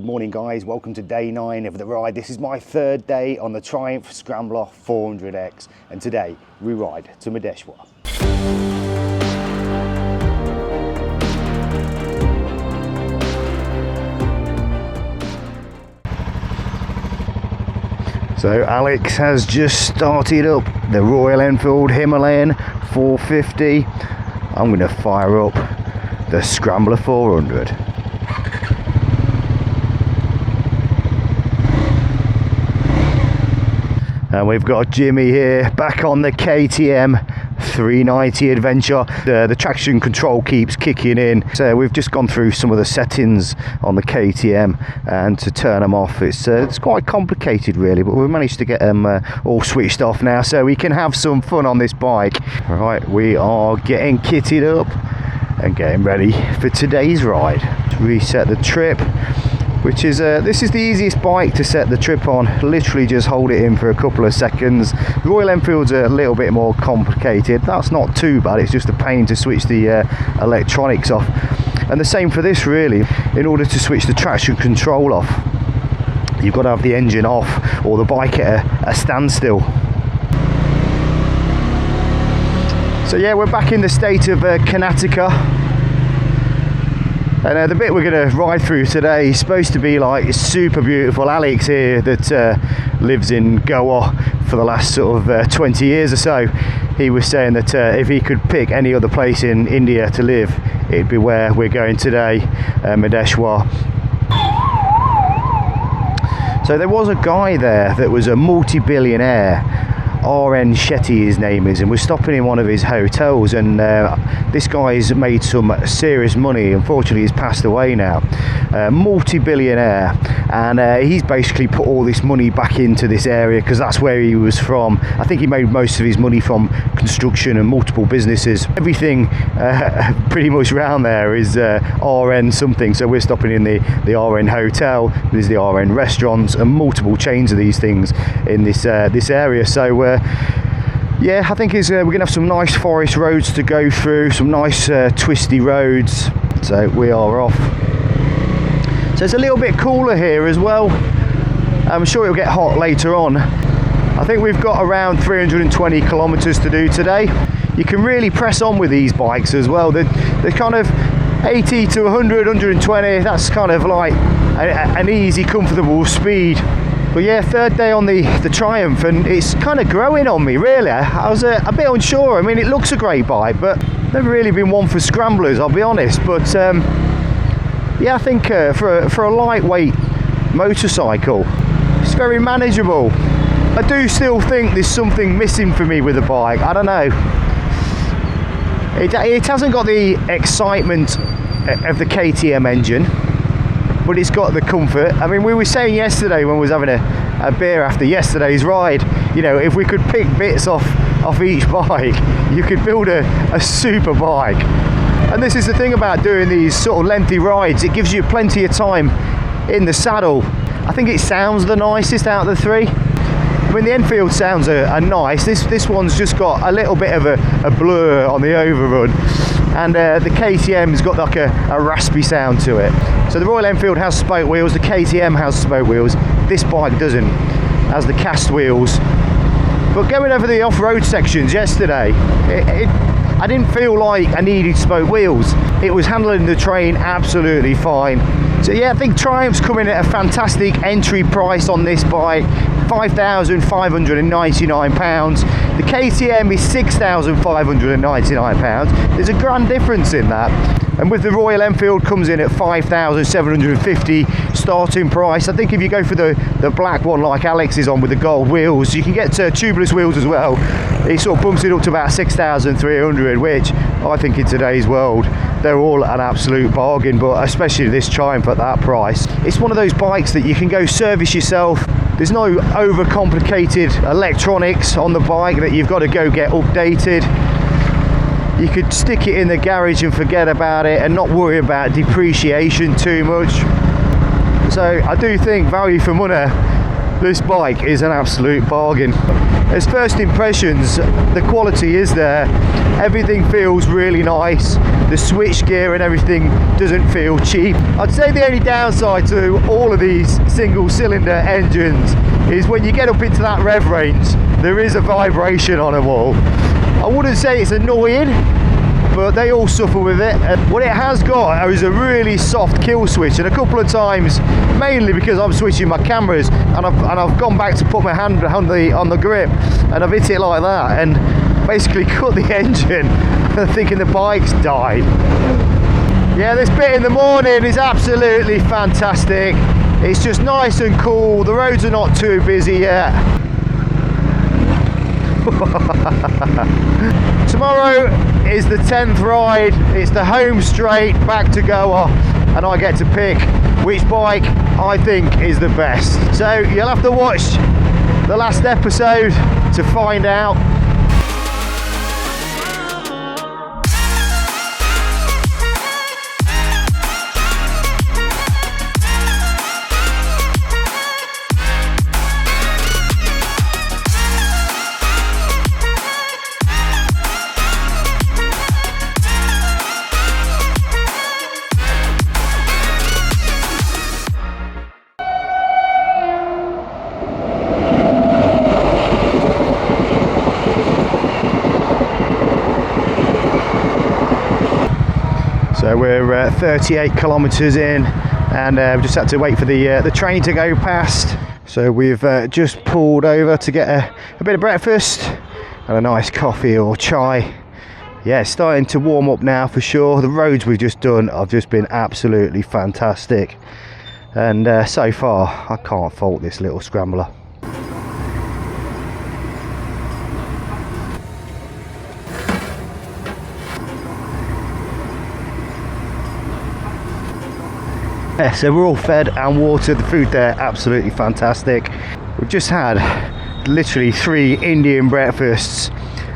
morning guys, welcome to day 9 of the ride. This is my third day on the Triumph Scrambler 400X and today we ride to Madeshwar. So Alex has just started up the Royal Enfield Himalayan 450. I'm going to fire up the Scrambler 400. And we've got Jimmy here back on the KTM 390 adventure. The traction control keeps kicking in, so we've just gone through some of the settings on the KTM, and to turn them off it's quite complicated really, but we've managed to get them all switched off now so we can have some fun on this bike. Right, we are getting kitted up and getting ready for today's ride. Reset the trip, which is this is the easiest bike to set the trip on. Literally just hold it in for a couple of seconds. Royal Enfields are a little bit more complicated. That's not too bad, it's just a pain to switch the electronics off. And the same for this really. In order to switch the traction control off, you've got to have the engine off or the bike at a standstill. So yeah, we're back in the state of Karnataka. And the bit we're going to ride through today is supposed to be like super beautiful. Alex here that lives in Goa for the last sort of 20 years or so, he was saying that if he could pick any other place in India to live, it'd be where we're going today, Madeshwar. So there was a guy there that was a multi-billionaire. RN Shetty his name is, and we're stopping in one of his hotels, and this guy's made some serious money. Unfortunately he's passed away now. Multi-billionaire, and he's basically put all this money back into this area because that's where he was from. I think he made most of his money from construction and multiple businesses. Everything pretty much around there is RN something, so we're stopping in the RN hotel. There's the RN restaurants and multiple chains of these things in this area. So yeah, I think we're going to have some nice forest roads to go through, some nice twisty roads. So we are off. So it's a little bit cooler here as well. I'm sure it'll get hot later on. I think we've got around 320 kilometers to do today. You can really press on with these bikes as well. They're kind of 80 to 100, 120. That's kind of like an easy, comfortable speed. But yeah, third day on the Triumph, and it's kind of growing on me really. I was a bit unsure. I mean, it looks a great bike, but never really been one for scramblers, I'll be honest. But yeah, I think for a lightweight motorcycle, it's very manageable. I do still think there's something missing for me with the bike. I don't know. It hasn't got the excitement of the KTM engine, but it's got the comfort. I mean, we were saying yesterday when we was having a beer after yesterday's ride, you know, if we could pick bits off each bike, you could build a super bike. And this is the thing about doing these sort of lengthy rides, it gives you plenty of time in the saddle. I think it sounds the nicest out of the three. I mean, the Enfield sounds are nice. This one's just got a little bit of a blur on the overrun. And the KTM's got like a raspy sound to it. So the Royal Enfield has spoke wheels, the KTM has spoke wheels. This bike doesn't, has the cast wheels. But going over the off-road sections yesterday, I didn't feel like I needed spoke wheels. It was handling the terrain absolutely fine. So yeah, I think Triumph's coming at a fantastic entry price on this bike, £5,599. The KTM is £6,599. There's a grand difference in that. And with the Royal Enfield comes in at £5,750 starting price. I think if you go for the black one like Alex is on with the gold wheels, you can get tubeless wheels as well. It sort of bumps it up to about 6,300, which I think in today's world, they're all an absolute bargain, but especially this Triumph at that price. It's one of those bikes that you can go service yourself. There's no overcomplicated electronics on the bike that you've got to go get updated. You could stick it in the garage and forget about it and not worry about depreciation too much. So I do think value for money, This bike is an absolute bargain. As first impressions, the quality is there. Everything feels really nice. The switch gear and everything doesn't feel cheap. I'd say the only downside to all of these single cylinder engines is when you get up into that rev range, there is a vibration on them all. I wouldn't say it's annoying, but they all suffer with it. What it has got is a really soft kill switch, and a couple of times, mainly because I'm switching my cameras, and I've gone back to put my hand on the grip, and I've hit it like that, and basically cut the engine, thinking the bike's died. Yeah, this bit in the morning is absolutely fantastic. It's just nice and cool. The roads are not too busy yet. Tomorrow is the 10th ride. It's the home straight back to Goa, and I get to pick which bike I think is the best. So you'll have to watch the last episode to find out. So we're 38 kilometres in, and we just had to wait for the train to go past. So we've just pulled over to get a bit of breakfast and a nice coffee or chai. Yeah, it's starting to warm up now for sure. The roads we've just done have just been absolutely fantastic, and so far I can't fault this little scrambler. Yeah, so we're all fed and watered. The food there, absolutely fantastic. We've just had literally 3 Indian breakfasts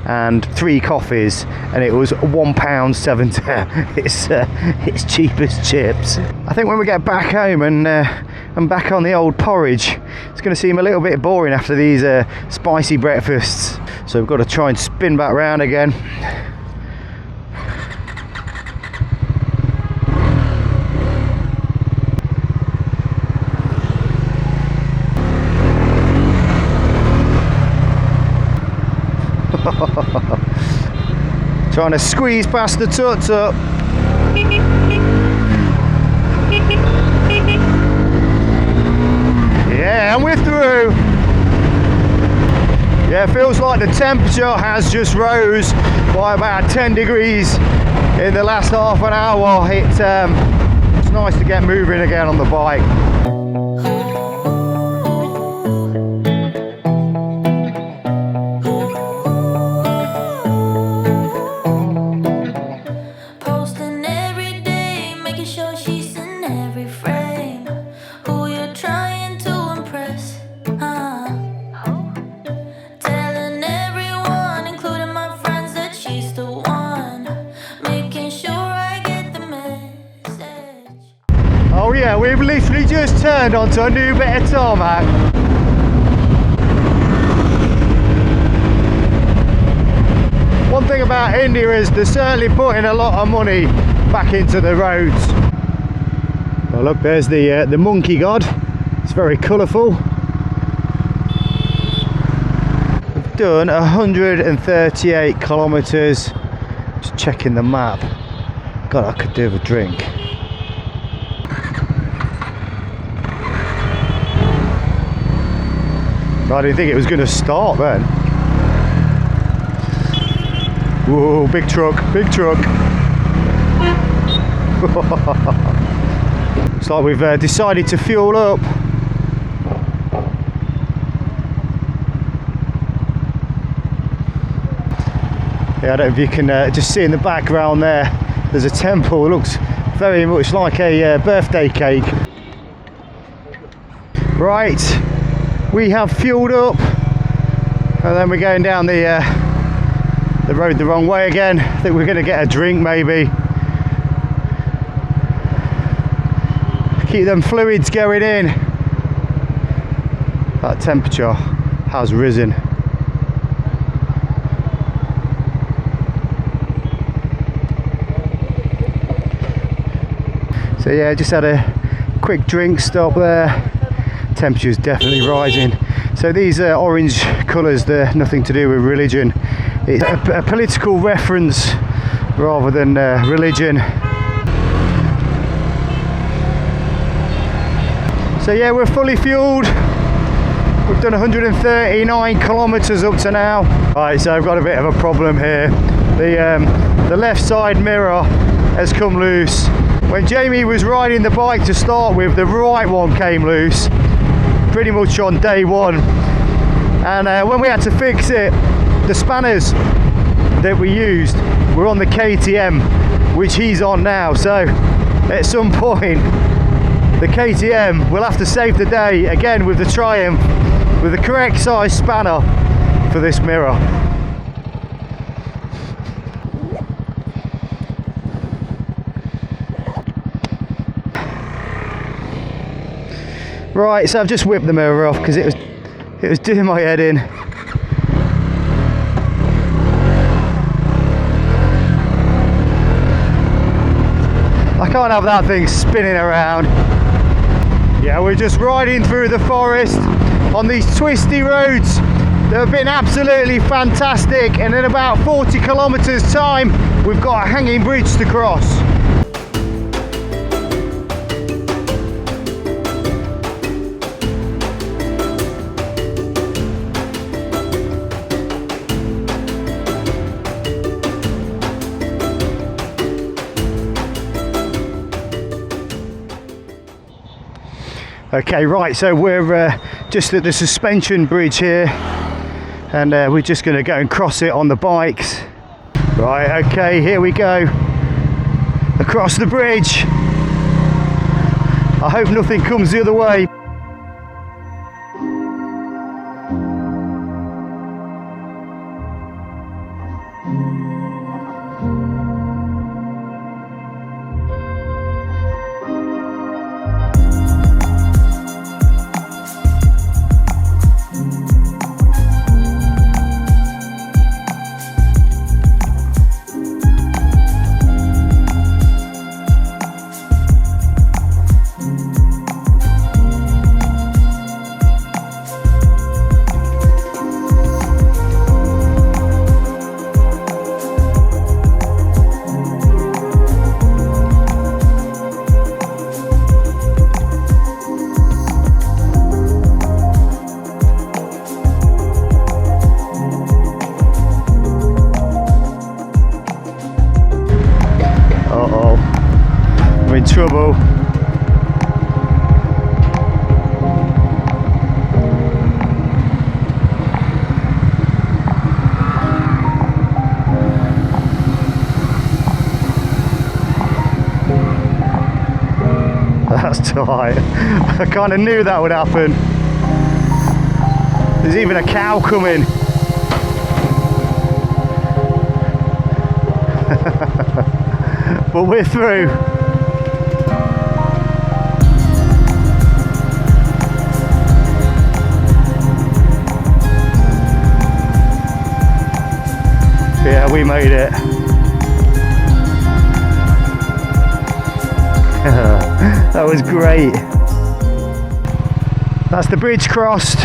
and 3 coffees, and it was £1.70. It's cheap as chips. I think when we get back home and back on the old porridge, it's going to seem a little bit boring after these spicy breakfasts. So we've got to try and spin back round again. Trying to squeeze past the tut-tut. Yeah, and we're through. Yeah, it feels like the temperature has just rose by about 10 degrees in the last half an hour. It's nice to get moving again on the bike. Oh yeah, we've literally just turned onto a new bit of tarmac. One thing about India is they're certainly putting a lot of money back into the roads. Oh look, there's the monkey god. It's very colourful. We've done 138 kilometres. Just checking the map. God, I could do with a drink. I didn't think it was going to start then. Whoa, big truck, big truck. It's like we've decided to fuel up. Yeah, I don't know if you can just see in the background there, there's a temple. It looks very much like a birthday cake. Right. We have fueled up, and then we're going down the road the wrong way again. I think we're going to get a drink maybe. Keep them fluids going in. that temperature has risen. So yeah, just had a quick drink stop there. Temperature's definitely rising. So these orange colours, they're nothing to do with religion. It's a political reference rather than religion. So yeah, we're fully fueled. We've done 139 kilometres up to now. Right, so I've got a bit of a problem here. The left side mirror has come loose. When Jamie was riding the bike to start with, the right one came loose, pretty much on day one. And when we had to fix it, the spanners that we used were on the KTM, which he's on now. So at some point, the KTM will have to save the day again with the Triumph, with the correct size spanner for this mirror. Right, so I've just whipped the mirror off because it was doing my head in. I can't have that thing spinning around. Yeah, we're just riding through the forest on these twisty roads that have been absolutely fantastic, and in about 40 kilometres time we've got a hanging bridge to cross. Okay, right, so we're just at the suspension bridge here, and we're just going to go and cross it on the bikes. Right, okay, here we go, across the bridge. I hope nothing comes the other way. Trouble. That's tight. I kind of knew that would happen. There's even a cow coming. But we're through. Yeah, we made it. That was great. That's the bridge crossed.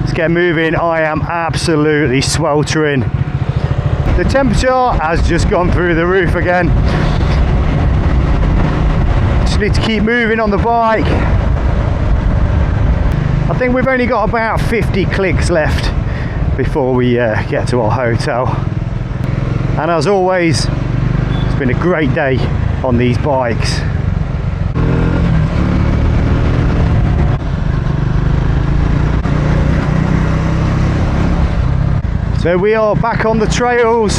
Let's get moving. I am absolutely sweltering. The temperature has just gone through the roof again. Just need to keep moving on the bike. I think we've only got about 50 clicks left before we get to our hotel. And as always, it's been a great day on these bikes. So we are back on the trails,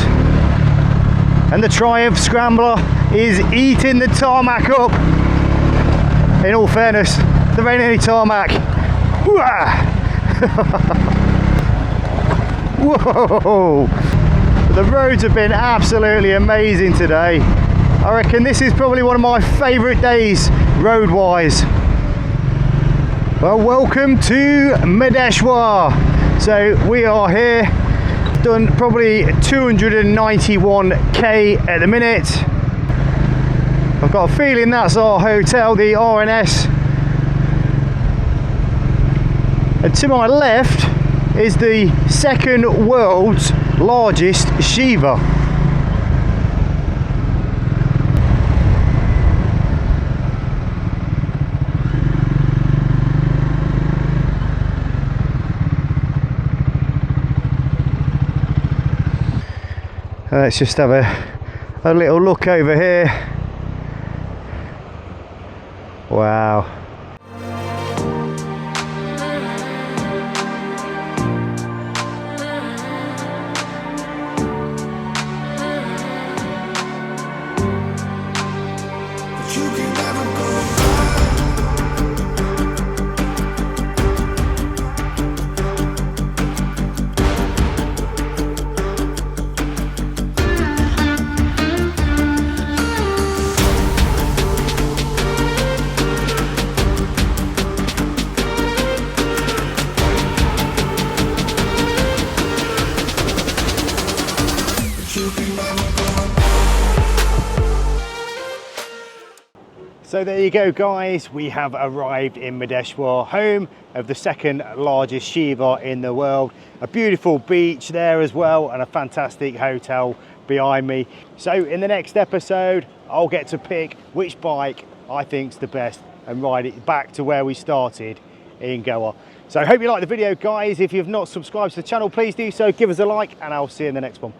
and the Triumph Scrambler is eating the tarmac up. In all fairness, there ain't any tarmac. Whoa! The roads have been absolutely amazing today. I reckon this is probably one of my favourite days road-wise. Well, welcome to Madeshwar. So we are here, done probably 291k at the minute. I've got a feeling that's our hotel, the RNS. And to my left is the second world's largest Shiva. Let's just have a little look over here. Wow. So there you go guys, we have arrived in Madeshwar, home of the second largest Shiva in the world. A beautiful beach there as well and a fantastic hotel behind me. So in the next episode, I'll get to pick which bike I think's the best and ride it back to where we started in Goa. So I hope you liked the video guys. If you've not subscribed to the channel, please do so, give us a like and I'll see you in the next one.